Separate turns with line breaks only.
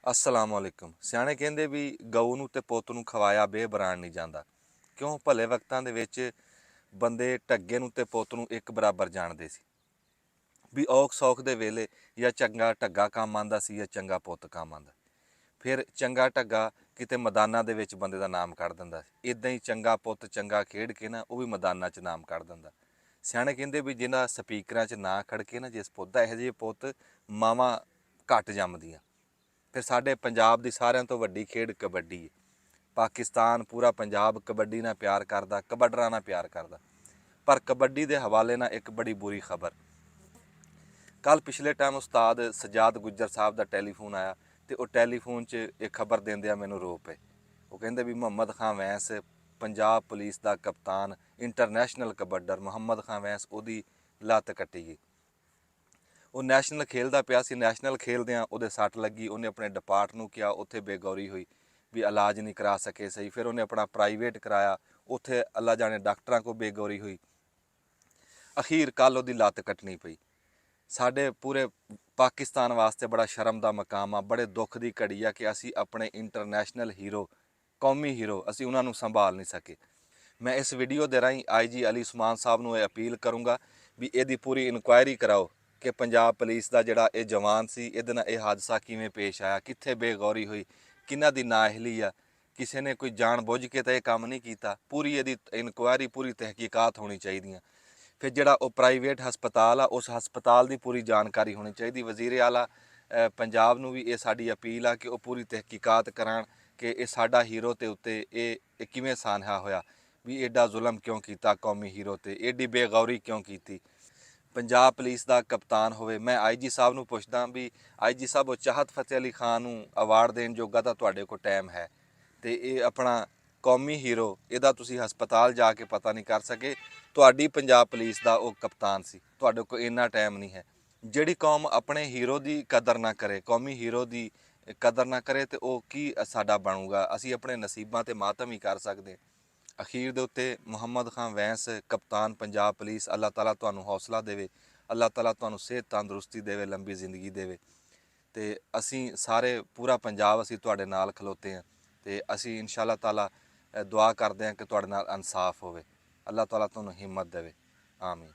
अस्सलाम वालेकुम। ਸਿਆਣੇ ਕਹਿੰਦੇ ਵੀ ਗਊ ਨੂੰ ਤੇ ਪੁੱਤ ਨੂੰ ਖਵਾਇਆ ਬੇਬਰਾਨ ਨਹੀਂ ਜਾਂਦਾ। ਕਿਉਂ? ਭਲੇ ਵਕਤਾਂ ਦੇ ਵਿੱਚ ਬੰਦੇ ਢੱਗੇ ਨੂੰ ਤੇ ਪੁੱਤ ਨੂੰ ਇੱਕ ਬਰਾਬਰ ਜਾਣਦੇ ਸੀ ਵੀ ਔਖ ਸੌਖ ਦੇ ਵੇਲੇ ਜਾਂ ਚੰਗਾ ਢੱਗਾ ਕੰਮ ਆਉਂਦਾ ਸੀ ਜਾਂ ਚੰਗਾ ਪੁੱਤ ਕੰਮ ਆਉਂਦਾ। ਫਿਰ ਚੰਗਾ ਢੱਗਾ ਕਿਤੇ ਮੈਦਾਨਾਂ ਦੇ ਵਿੱਚ ਬੰਦੇ ਦਾ ਨਾਮ ਕੱਢ ਦਿੰਦਾ ਸੀ। ਇਦਾਂ ਹੀ ਚੰਗਾ ਪੁੱਤ ਚੰਗਾ ਖੇਡ ਕੇ ਨਾ ਉਹ ਵੀ ਮੈਦਾਨਾਂ 'ਚ ਨਾਮ ਕੱਢ ਦਿੰਦਾ। ਸਿਆਣੇ ਕਹਿੰਦੇ ਵੀ ਜਿਹਨਾਂ ਸਪੀਕਰਾਂ 'ਚ ਨਾਂ ਖੜਕੇ ਨਾ ਜਿਸ ਪੁੱਤ ਦਾ, ਇਹੋ ਜਿਹੇ ਪੁੱਤ ਮਾਵਾਂ ਘੱਟ ਜੰਮਦੀਆਂ। ਫਿਰ ਸਾਡੇ ਪੰਜਾਬ ਦੀ ਸਾਰਿਆਂ ਤੋਂ ਵੱਡੀ ਖੇਡ ਕਬੱਡੀ ਹੈ। ਪਾਕਿਸਤਾਨ ਪੂਰਾ ਪੰਜਾਬ ਕਬੱਡੀ ਨਾਲ ਪਿਆਰ ਕਰਦਾ, ਕਬੱਡਰਾਂ ਨਾਲ ਪਿਆਰ ਕਰਦਾ। ਪਰ ਕਬੱਡੀ ਦੇ ਹਵਾਲੇ ਨਾਲ ਇੱਕ ਬੜੀ ਬੁਰੀ ਖਬਰ, ਕੱਲ ਪਿਛਲੇ ਟਾਈਮ ਉਸਤਾਦ ਸਜਾਦ ਗੁੱਜਰ ਸਾਹਿਬ ਦਾ ਟੈਲੀਫੋਨ ਆਇਆ ਤੇ ਉਹ ਟੈਲੀਫੋਨ 'ਚ ਇਹ ਖਬਰ ਦਿੰਦਿਆਂ ਮੈਨੂੰ ਰੋ ਪਏ। ਉਹ ਕਹਿੰਦੇ ਵੀ ਮੁਹੰਮਦ ਖਾਂ ਵੈਂਸ ਪੰਜਾਬ ਪੁਲਿਸ ਦਾ ਕਪਤਾਨ, ਇੰਟਰਨੈਸ਼ਨਲ ਕਬੱਡਰ ਮੁਹੰਮਦ ਖਾਂ ਵੈਂਸ, ਉਹਦੀ ਲੱਤ ਕੱਟੀ ਗਈ। ਉਹ ਨੈਸ਼ਨਲ ਖੇਲਦਾ ਪਿਆ ਸੀ, ਨੈਸ਼ਨਲ ਖੇਲਦਿਆਂ ਉਹਦੇ ਸੱਟ ਲੱਗੀ। ਉਹਨੇ ਆਪਣੇ ਡਿਪਾਰਟ ਨੂੰ ਕਿਹਾ, ਉੱਥੇ ਬੇਗੌਰੀ ਹੋਈ ਵੀ ਇਲਾਜ ਨਹੀਂ ਕਰਾ ਸਕੇ ਸਹੀ। ਫਿਰ ਉਹਨੇ ਆਪਣਾ ਪ੍ਰਾਈਵੇਟ ਕਰਾਇਆ, ਉੱਥੇ ਅੱਲਾ ਜਾਣੇ ਡਾਕਟਰਾਂ ਕੋਲ ਬੇਗੌਰੀ ਹੋਈ। ਅਖੀਰ ਕੱਲ੍ਹ ਉਹਦੀ ਲੱਤ ਕੱਟਣੀ ਪਈ। ਸਾਡੇ ਪੂਰੇ ਪਾਕਿਸਤਾਨ ਵਾਸਤੇ ਬੜਾ ਸ਼ਰਮ ਦਾ ਮਕਾਮ ਆ, ਬੜੇ ਦੁੱਖ ਦੀ ਘੜੀ ਆ ਕਿ ਅਸੀਂ ਆਪਣੇ ਇੰਟਰਨੈਸ਼ਨਲ ਹੀਰੋ, ਕੌਮੀ ਹੀਰੋ, ਅਸੀਂ ਉਹਨਾਂ ਨੂੰ ਸੰਭਾਲ ਨਹੀਂ ਸਕੇ। ਮੈਂ ਇਸ ਵੀਡੀਓ ਦੇ ਰਾਹੀਂ IG ਅਲੀ ਉਸਮਾਨ ਸਾਹਿਬ ਨੂੰ ਇਹ ਅਪੀਲ ਕਰੂੰਗਾ ਵੀ ਇਹਦੀ ਪੂਰੀ ਇਨਕੁਆਇਰੀ ਕਰਾਓ ਕਿ ਪੰਜਾਬ ਪੁਲਿਸ ਦਾ ਜਿਹੜਾ ਇਹ ਜਵਾਨ ਸੀ, ਇਹਦੇ ਨਾਲ ਇਹ ਹਾਦਸਾ ਕਿਵੇਂ ਪੇਸ਼ ਆਇਆ, ਕਿੱਥੇ ਬੇਗੌਰੀ ਹੋਈ, ਕਿਹਨਾਂ ਦੀ ਨਾਅਹਿਲੀ ਆ, ਕਿਸੇ ਨੇ ਕੋਈ ਜਾਣ ਬੁੱਝ ਕੇ ਤਾਂ ਇਹ ਕੰਮ ਨਹੀਂ ਕੀਤਾ। ਪੂਰੀ ਇਹਦੀ ਇਨਕੁਆਇਰੀ, ਪੂਰੀ ਤਹਿਕੀਕਾਤ ਹੋਣੀ ਚਾਹੀਦੀਆਂ। ਫਿਰ ਜਿਹੜਾ ਉਹ ਪ੍ਰਾਈਵੇਟ ਹਸਪਤਾਲ ਆ, ਉਸ ਹਸਪਤਾਲ ਦੀ ਪੂਰੀ ਜਾਣਕਾਰੀ ਹੋਣੀ ਚਾਹੀਦੀ। ਵਜ਼ੀਰ ਆਲਾ ਪੰਜਾਬ ਨੂੰ ਵੀ ਇਹ ਸਾਡੀ ਅਪੀਲ ਆ ਕਿ ਉਹ ਪੂਰੀ ਤਹਿਕੀਕਾਤ ਕਰਾਉਣ ਕਿ ਇਹ ਸਾਡਾ ਹੀਰੋ ਤੇ ਉੱਤੇ ਇਹ ਕਿਵੇਂ ਸਾਨਹਾ ਹੋਇਆ, ਵੀ ਐਡਾ ਜ਼ੁਲਮ ਕਿਉਂ ਕੀਤਾ ਕੌਮੀ ਹੀਰੋ ਤੇ, ਐਡੀ ਬੇਗੌਰੀ ਕਿਉਂ ਕੀਤੀ। ਪੰਜਾਬ ਪੁਲਿਸ ਦਾ ਕਪਤਾਨ ਹੋਵੇ। ਮੈਂ IG ਸਾਹਿਬ ਨੂੰ ਪੁੱਛਦਾ ਵੀ IG ਸਾਹਿਬ, ਉਹ ਚਾਹਤ ਫਤਿਹ ਅਲੀ ਖਾਨ ਨੂੰ ਅਵਾਰਡ ਦੇਣ ਜੋਗਾ ਤਾਂ ਤੁਹਾਡੇ ਕੋਲ ਟਾਈਮ ਹੈ, ਤੇ ਇਹ ਆਪਣਾ ਕੌਮੀ ਹੀਰੋ, ਇਹਦਾ ਤੁਸੀਂ ਹਸਪਤਾਲ ਜਾ ਕੇ ਪਤਾ ਨਹੀਂ ਕਰ ਸਕੇ। ਤੁਹਾਡੀ ਪੰਜਾਬ ਪੁਲਿਸ ਦਾ ਉਹ ਕਪਤਾਨ ਸੀ, ਤੁਹਾਡੇ ਕੋਲ ਇੰਨਾ ਟਾਈਮ ਨਹੀਂ ਹੈ। ਜਿਹੜੀ ਕੌਮ ਆਪਣੇ ਹੀਰੋ ਦੀ ਕਦਰ ਨਾ ਕਰੇ, ਕੌਮੀ ਹੀਰੋ ਦੀ ਕਦਰ ਨਾ ਕਰੇ, ਤੇ ਉਹ ਕੀ ਸਾਡਾ ਬਣੂਗਾ? ਅਸੀਂ ਆਪਣੇ ਨਸੀਬਾਂ ਤੇ ਮਾਤਮ ਹੀ ਕਰ ਸਕਦੇ। ਅਖੀਰ ਦੇ ਉੱਤੇ ਮੁਹੰਮਦ ਖਾਂ ਵੈਂਸ ਕਪਤਾਨ ਪੰਜਾਬ ਪੁਲਿਸ, ਅੱਲਾਹ ਤਾਲਾ ਤੁਹਾਨੂੰ ਹੌਸਲਾ ਦੇਵੇ, ਅੱਲਾਹ ਤਾਲਾ ਤੁਹਾਨੂੰ ਸਿਹਤ ਤੰਦਰੁਸਤੀ ਦੇਵੇ, ਲੰਬੀ ਜ਼ਿੰਦਗੀ ਦੇਵੇ। ਤੇ ਅਸੀਂ ਸਾਰੇ ਪੂਰਾ ਪੰਜਾਬ ਅਸੀਂ ਤੁਹਾਡੇ ਨਾਲ ਖਲੋਤੇ ਹਾਂ, ਤੇ ਅਸੀਂ ਇਨਸ਼ਾ ਅੱਲਾਹ ਤਾਲਾ ਦੁਆ ਕਰਦੇ ਹਾਂ ਕਿ ਤੁਹਾਡੇ ਨਾਲ ਇਨਸਾਫ ਹੋਵੇ। ਅੱਲਾਹ ਤਾਲਾ ਤੁਹਾਨੂੰ ਹਿੰਮਤ ਦੇਵੇ। ਆਮੀਨ।